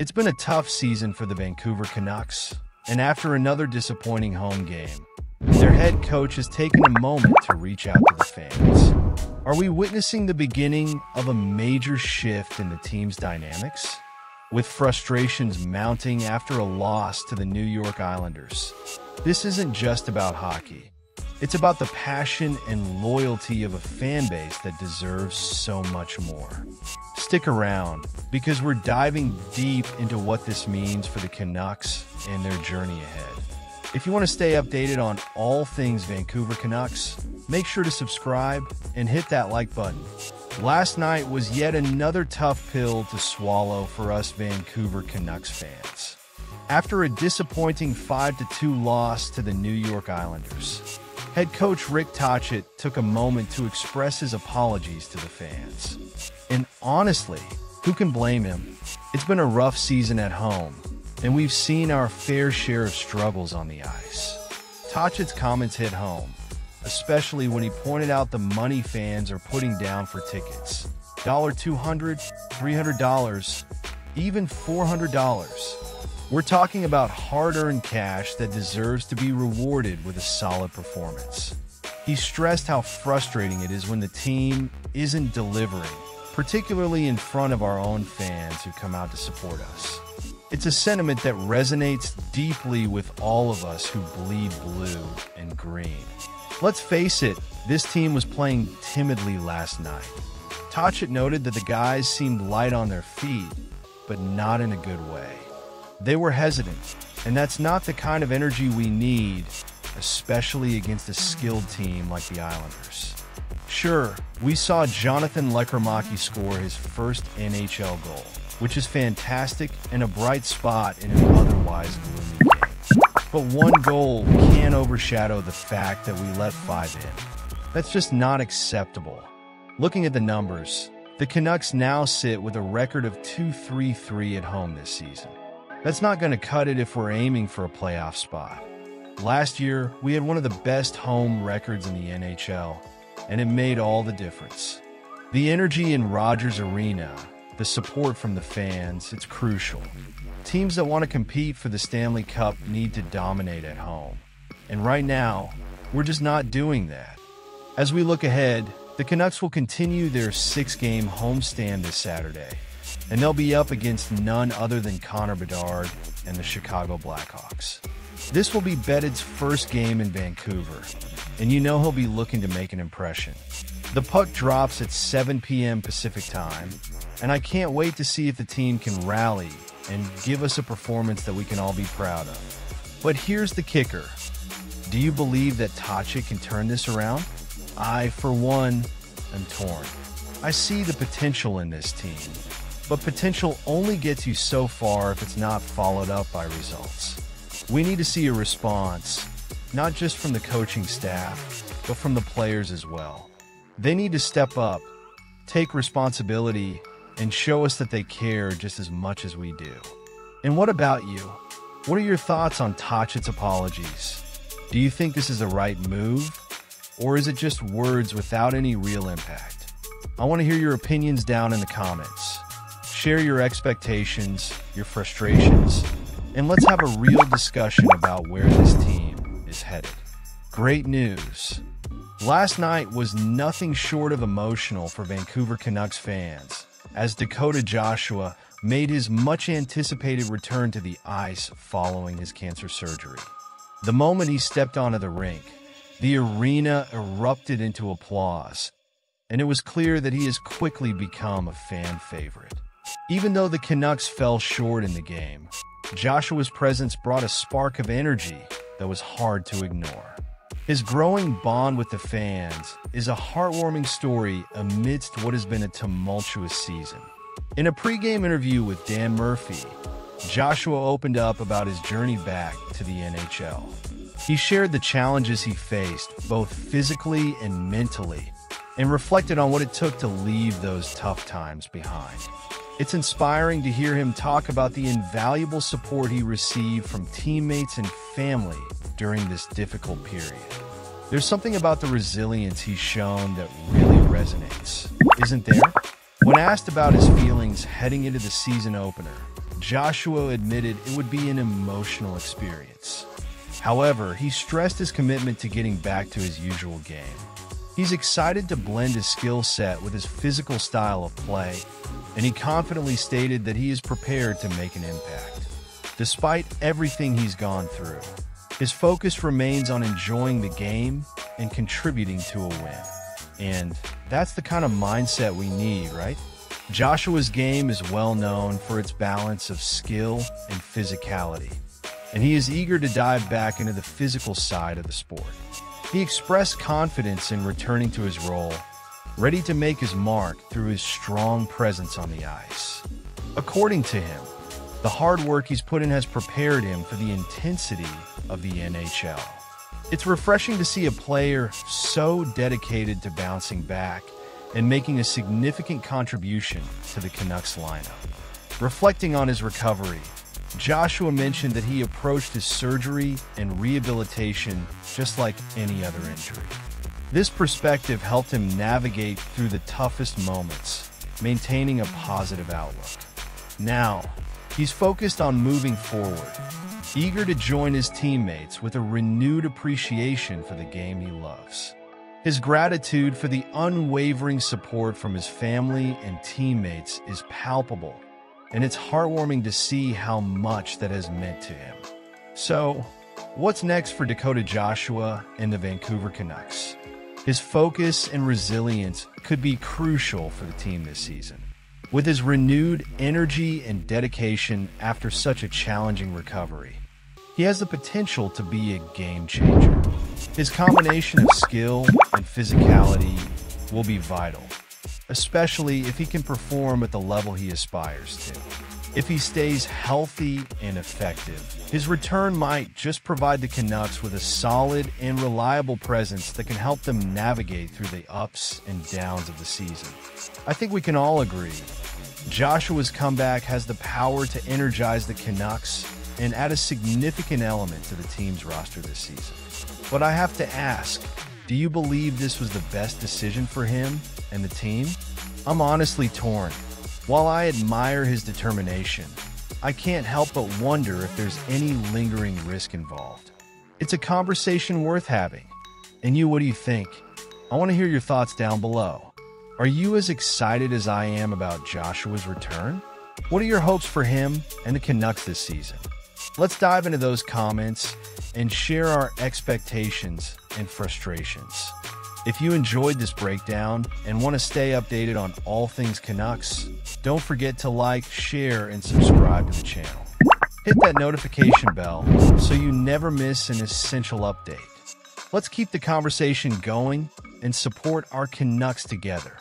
It's been a tough season for the Vancouver Canucks, and after another disappointing home game, their head coach has taken a moment to reach out to the fans. Are we witnessing the beginning of a major shift in the team's dynamics? With frustrations mounting after a loss to the New York Islanders, this isn't just about hockey. It's about the passion and loyalty of a fan base that deserves so much more. Stick around, because we're diving deep into what this means for the Canucks and their journey ahead. If you want to stay updated on all things Vancouver Canucks, make sure to subscribe and hit that like button. Last night was yet another tough pill to swallow for us Vancouver Canucks fans. After a disappointing 5-2 loss to the New York Islanders, head coach Tocchet took a moment to express his apologies to the fans. And honestly, who can blame him? It's been a rough season at home, and we've seen our fair share of struggles on the ice. Tocchet's comments hit home, especially when he pointed out the money fans are putting down for tickets. $200, $300, even $400. We're talking about hard-earned cash that deserves to be rewarded with a solid performance. He stressed how frustrating it is when the team isn't delivering, particularly in front of our own fans who come out to support us. It's a sentiment that resonates deeply with all of us who bleed blue and green. Let's face it, this team was playing timidly last night. Tocchet noted that the guys seemed light on their feet, but not in a good way. They were hesitant, and that's not the kind of energy we need, especially against a skilled team like the Islanders. Sure, we saw Jonathan Lekramachi score his first NHL goal, which is fantastic and a bright spot in an otherwise gloomy game. But one goal can't overshadow the fact that we let 5 in. That's just not acceptable. Looking at the numbers, the Canucks now sit with a record of 2-3-3 at home this season. That's not going to cut it if we're aiming for a playoff spot. Last year, we had one of the best home records in the NHL, and it made all the difference. The energy in Rogers Arena, the support from the fans, it's crucial. Teams that want to compete for the Stanley Cup need to dominate at home. And right now, we're just not doing that. As we look ahead, the Canucks will continue their 6-game homestand this Saturday, and they'll be up against none other than Connor Bedard and the Chicago Blackhawks. This will be Bedard's first game in Vancouver, and you know he'll be looking to make an impression. The puck drops at 7 p.m. Pacific time, and I can't wait to see if the team can rally and give us a performance that we can all be proud of. But here's the kicker. Do you believe that Tocchet can turn this around? I, for one, am torn. I see the potential in this team, but potential only gets you so far if it's not followed up by results. We need to see a response, not just from the coaching staff, but from the players as well. They need to step up, take responsibility, and show us that they care just as much as we do. And what about you? What are your thoughts on Tocchet's apologies? Do you think this is the right move? Or is it just words without any real impact? I want to hear your opinions down in the comments. Share your expectations, your frustrations, and let's have a real discussion about where this team is headed. Great news. Last night was nothing short of emotional for Vancouver Canucks fans, as Dakota Joshua made his much-anticipated return to the ice following his cancer surgery. The moment he stepped onto the rink, the arena erupted into applause, and it was clear that he has quickly become a fan favorite. Even though the Canucks fell short in the game, Joshua's presence brought a spark of energy that was hard to ignore. His growing bond with the fans is a heartwarming story amidst what has been a tumultuous season. In a pregame interview with Dan Murphy, Joshua opened up about his journey back to the NHL. He shared the challenges he faced, both physically and mentally, and reflected on what it took to leave those tough times behind. It's inspiring to hear him talk about the invaluable support he received from teammates and family during this difficult period. There's something about the resilience he's shown that really resonates, isn't there? When asked about his feelings heading into the season opener, Joshua admitted it would be an emotional experience. However, he stressed his commitment to getting back to his usual game. He's excited to blend his skill set with his physical style of play, and he confidently stated that he is prepared to make an impact. Despite everything he's gone through, his focus remains on enjoying the game and contributing to a win. And that's the kind of mindset we need, right? Joshua's game is well known for its balance of skill and physicality, and he is eager to dive back into the physical side of the sport. He expressed confidence in returning to his role, ready to make his mark through his strong presence on the ice. According to him, the hard work he's put in has prepared him for the intensity of the NHL. It's refreshing to see a player so dedicated to bouncing back and making a significant contribution to the Canucks lineup. Reflecting on his recovery, Joshua mentioned that he approached his surgery and rehabilitation just like any other injury. This perspective helped him navigate through the toughest moments, maintaining a positive outlook. Now, he's focused on moving forward, eager to join his teammates with a renewed appreciation for the game he loves. His gratitude for the unwavering support from his family and teammates is palpable, and it's heartwarming to see how much that has meant to him. So, what's next for Dakota Joshua and the Vancouver Canucks? His focus and resilience could be crucial for the team this season. With his renewed energy and dedication after such a challenging recovery, he has the potential to be a game changer. His combination of skill and physicality will be vital, especially if he can perform at the level he aspires to. If he stays healthy and effective, his return might just provide the Canucks with a solid and reliable presence that can help them navigate through the ups and downs of the season. I think we can all agree, Joshua's comeback has the power to energize the Canucks and add a significant element to the team's roster this season. But I have to ask, do you believe this was the best decision for him and the team? I'm honestly torn. While I admire his determination, I can't help but wonder if there's any lingering risk involved. It's a conversation worth having. And you, what do you think? I want to hear your thoughts down below. Are you as excited as I am about Joshua's return? What are your hopes for him and the Canucks this season? Let's dive into those comments and share our expectations and frustrations. If you enjoyed this breakdown and want to stay updated on all things Canucks, don't forget to like, share, and subscribe to the channel. Hit that notification bell so you never miss an essential update. Let's keep the conversation going and support our Canucks together.